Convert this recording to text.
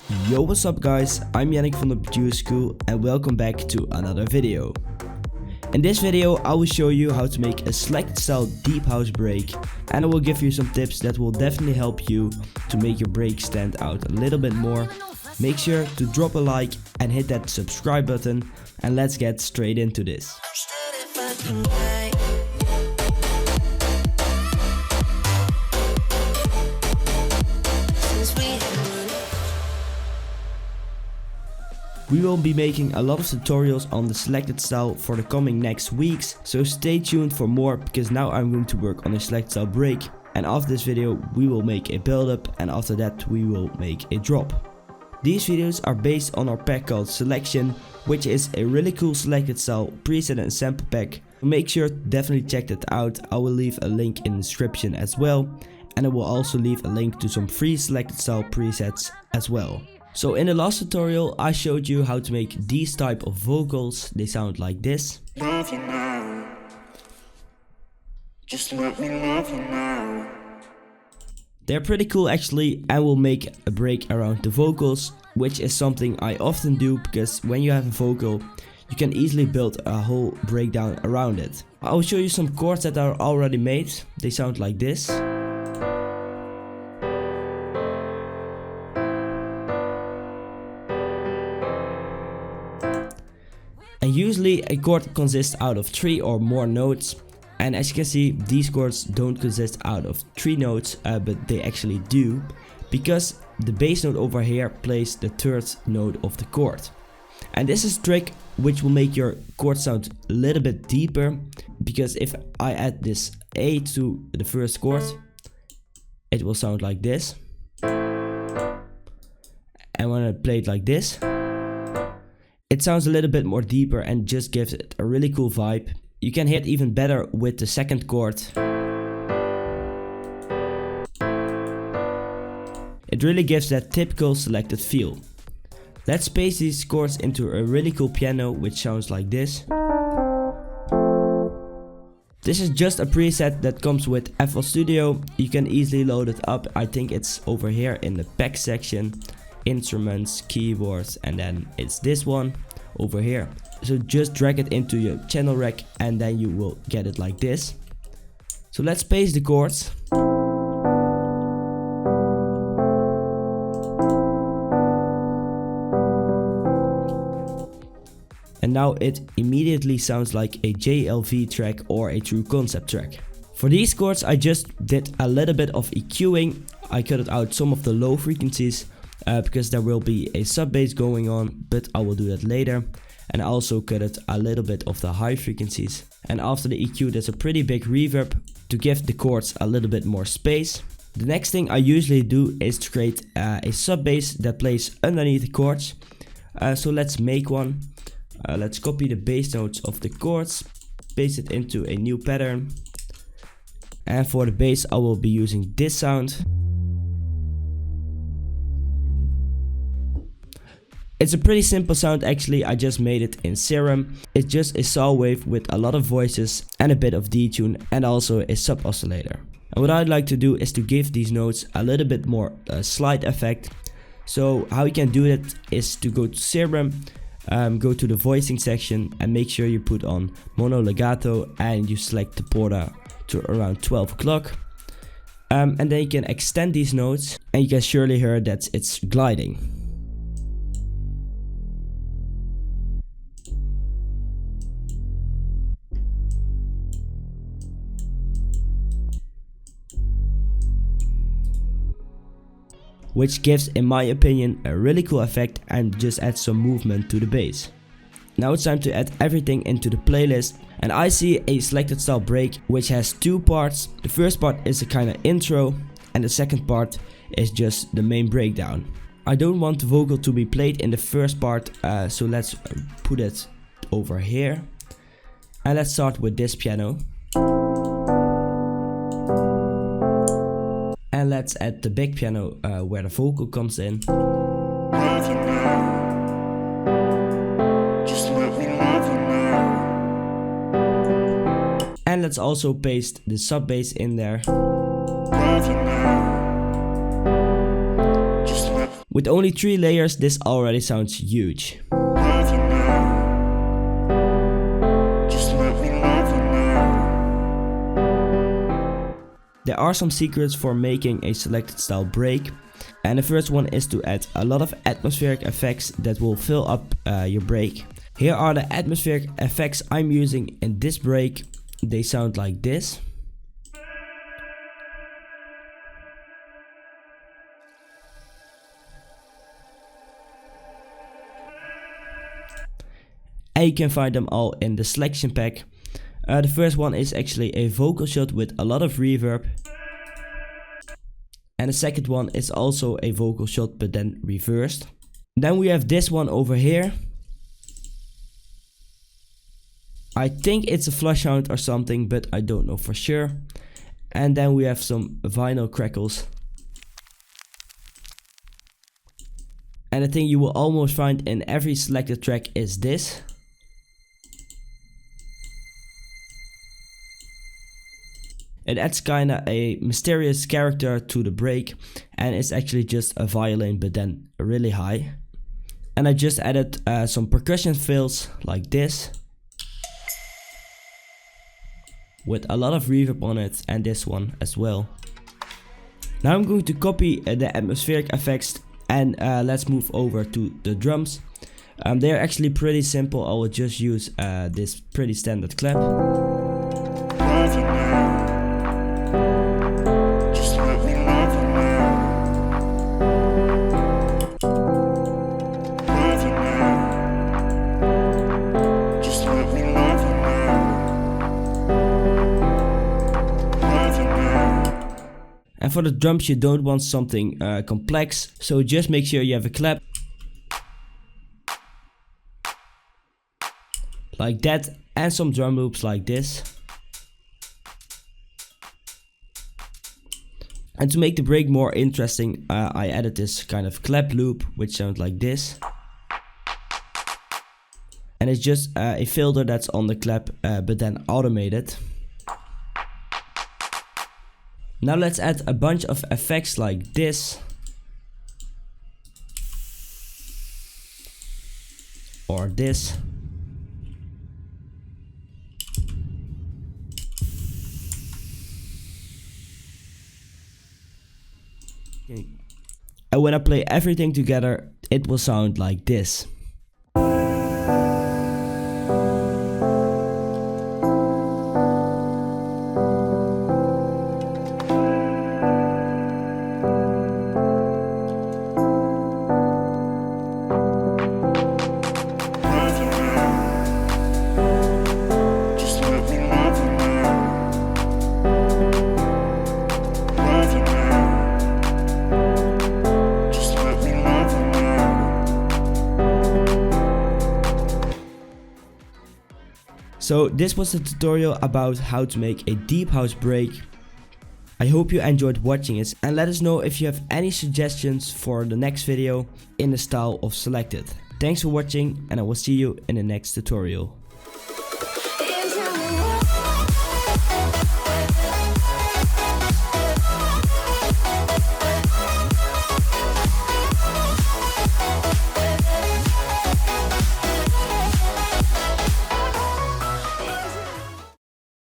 Yo, what's up guys, I'm Yannick from the tpschool and welcome back to another video. In this video I will show you how to make a selected style deep house break, and I will give you some tips that will definitely help you to make your break stand out a little bit more. Make sure to drop a like and hit that subscribe button, and let's get straight into this. We will be making a lot of tutorials on the selected style for the coming next weeks, so stay tuned for more, because now I'm going to work on a selected style break, and after this video we will make a build up, and after that we will make a drop. These videos are based on our pack called Selection, which is a really cool selected style preset and sample pack. Make sure to definitely check that out. I will leave a link in the description as well, and I will also leave a link to some free selected style presets as well. So in the last tutorial I showed you how to make these type of vocals. They sound like this. Love you now. Just let me love you now. They're pretty cool actually, and we'll make a break around the vocals, which is something I often do, because when you have a vocal you can easily build a whole breakdown around it. I will show you some chords that are already made. They sound like this. And usually a chord consists out of 3 or more notes, and as you can see these chords don't consist out of 3 notes, but they actually do, because the bass note over here plays the 3rd note of the chord. And this is a trick which will make your chord sound a little bit deeper, because if I add this A to the first chord, it will sound like this, and when I play it like this, it sounds a little bit more deeper and just gives it a really cool vibe. You can hear it even better with the second chord. It really gives that typical selected feel. Let's paste these chords into a really cool piano which sounds like this. This is just a preset that comes with FL Studio. You can easily load it up. I think it's over here in the pack section. Instruments, keyboards, and then it's this one over here. So just drag it into your channel rack and then you will get it like this. So let's paste the chords. And now it immediately sounds like a JLV track or a true concept track. For these chords I just did a little bit of EQing. I cut out some of the low frequencies, because there will be a sub bass going on, but I will do that later. And I also cut it a little bit of the high frequencies. And after the EQ there's a pretty big reverb to give the chords a little bit more space. The next thing I usually do is to create a sub bass that plays underneath the chords. So let's make one. Let's copy the bass notes of the chords, paste it into a new pattern. And for the bass I will be using this sound. It's a pretty simple sound actually. I just made it in Serum. It's just a saw wave with a lot of voices and a bit of detune, and also a sub oscillator. And what I'd like to do is to give these notes a little bit more slide effect. So how you can do that is to go to Serum, go to the voicing section and make sure you put on mono legato, and you select the porta to around 12 o'clock. And then you can extend these notes and you can surely hear that it's gliding. Which gives, in my opinion, a really cool effect and just adds some movement to the bass. Now it's time to add everything into the playlist, and I see a selected style break which has 2 parts. The first part is a kind of intro, and the second part is just the main breakdown. I don't want the vocal to be played in the first part, so let's put it over here. And let's start with this piano. And let's add the big piano where the vocal comes in. Love you now. Just let me love you now. And let's also paste the sub bass in there. Love you now. With only 3 layers, this already sounds huge. Love you now. Just let me love you now. There are some secrets for making a selected style break. And the first one is to add a lot of atmospheric effects that will fill up your break. Here are the atmospheric effects I'm using in this break. They sound like this. And you can find them all in the selection pack. The first one is actually a vocal shot with a lot of reverb. And the second one is also a vocal shot but then reversed. Then we have this one over here. I think it's a flush sound or something, but I don't know for sure. And then we have some vinyl crackles. And the thing you will almost find in every selected track is this. It adds kinda a mysterious character to the break, and it's actually just a violin but then really high. And I just added some percussion fills like this, with a lot of reverb on it, and this one as well. Now I'm going to copy the atmospheric effects and let's move over to the drums. They're actually pretty simple. I will just use this pretty standard clap. Love you now. Just let me love you now. Love you now. Just let me love you now. Love you now. And for the drums you don't want something complex, so just make sure you have a clap like that and some drum loops like this. And to make the break more interesting, I added this kind of clap loop which sounds like this. And it's just a filter that's on the clap but then automated. Now let's add a bunch of effects like this. Or this. And when I play everything together, it will sound like this. Love you now. Just let me love you now. Love you now. Just let me love you now. So this was the tutorial about how to make a deep house break. I hope you enjoyed watching it, and let us know if you have any suggestions for the next video in the style of selected. Thanks for watching, and I will see you in the next tutorial.